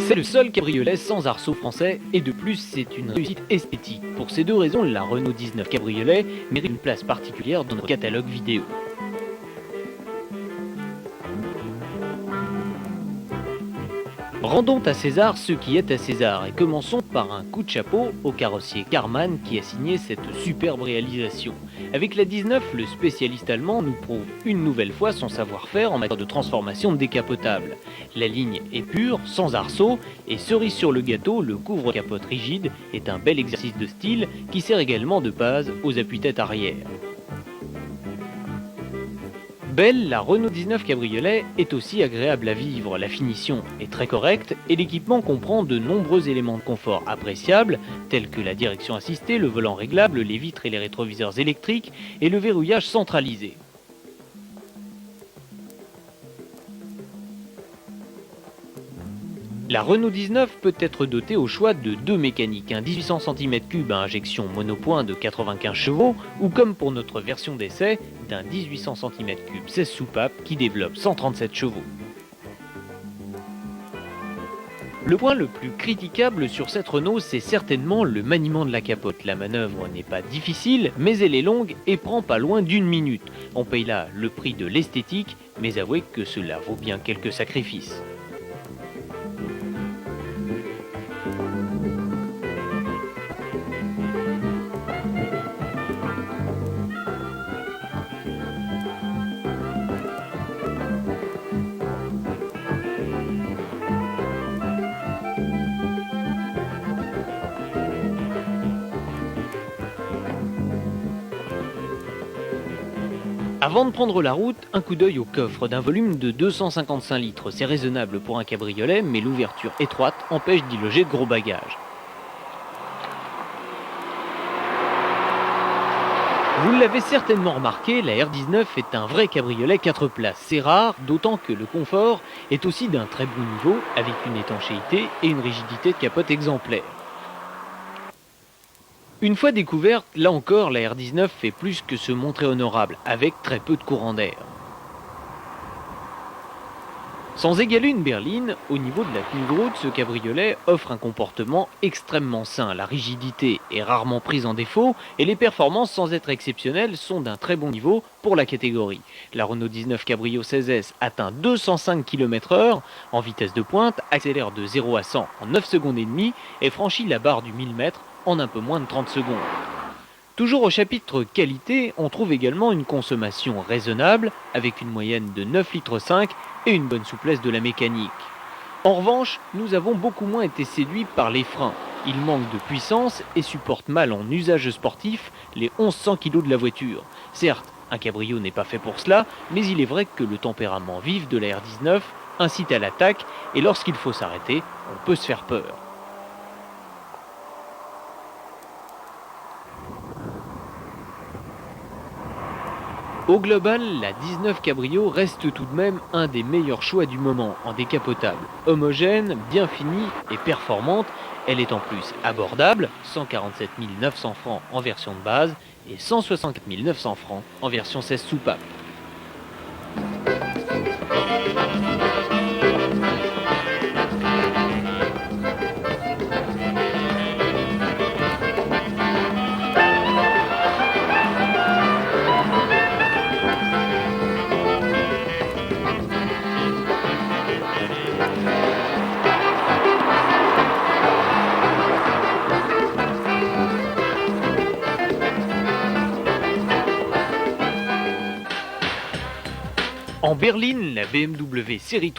C'est le seul cabriolet sans arceau français et de plus c'est une réussite esthétique. Pour ces deux raisons, la Renault 19 Cabriolet mérite une place particulière dans notre catalogue vidéo. Rendons à César ce qui est à César et commençons par un coup de chapeau au carrossier Karmann qui a signé cette superbe réalisation. Avec la 19, le spécialiste allemand nous prouve une nouvelle fois son savoir-faire en matière de transformation décapotable. La ligne est pure, sans arceau, et cerise sur le gâteau, le couvre-capote rigide est un bel exercice de style qui sert également de base aux appuis-têtes arrière. Belle, la Renault 19 Cabriolet est aussi agréable à vivre, la finition est très correcte et l'équipement comprend de nombreux éléments de confort appréciables tels que la direction assistée, le volant réglable, les vitres et les rétroviseurs électriques et le verrouillage centralisé. La Renault 19 peut être dotée au choix de deux mécaniques, un 1800 cm3 à injection monopoint de 95 chevaux ou comme pour notre version d'essai, d'un 1800 cm3 16 soupapes qui développe 137 chevaux. Le point le plus critiquable sur cette Renault, c'est certainement le maniement de la capote. La manœuvre n'est pas difficile, mais elle est longue et prend pas loin d'une minute. On paye là le prix de l'esthétique, mais avouez que cela vaut bien quelques sacrifices. Avant de prendre la route, un coup d'œil au coffre d'un volume de 255 litres. C'est raisonnable pour un cabriolet, mais l'ouverture étroite empêche d'y loger de gros bagages. Vous l'avez certainement remarqué, la R19 est un vrai cabriolet 4 places. C'est rare, d'autant que le confort est aussi d'un très bon niveau, avec une étanchéité et une rigidité de capote exemplaire. Une fois découverte, là encore, la R19 fait plus que se montrer honorable, avec très peu de courant d'air. Sans égaler une berline, au niveau de la tenue de route, ce cabriolet offre un comportement extrêmement sain. La rigidité est rarement prise en défaut et les performances, sans être exceptionnelles, sont d'un très bon niveau pour la catégorie. La Renault 19 Cabrio 16S atteint 205 km/h en vitesse de pointe, accélère de 0 à 100 en 9 secondes et demie et franchit la barre du 1000 mètres en un peu moins de 30 secondes. Toujours au chapitre qualité, on trouve également une consommation raisonnable avec une moyenne de 9,5 litres et une bonne souplesse de la mécanique. En revanche, nous avons beaucoup moins été séduits par les freins. Ils manquent de puissance et supportent mal en usage sportif les 1100 kg de la voiture. Certes, un cabrio n'est pas fait pour cela, mais il est vrai que le tempérament vif de la R19 incite à l'attaque et lorsqu'il faut s'arrêter, on peut se faire peur. Au global, la 19 Cabrio reste tout de même un des meilleurs choix du moment en décapotable. Homogène, bien finie et performante, elle est en plus abordable, 147 900 francs en version de base et 164 900 francs en version 16 soupapes. En berline, la BMW série 3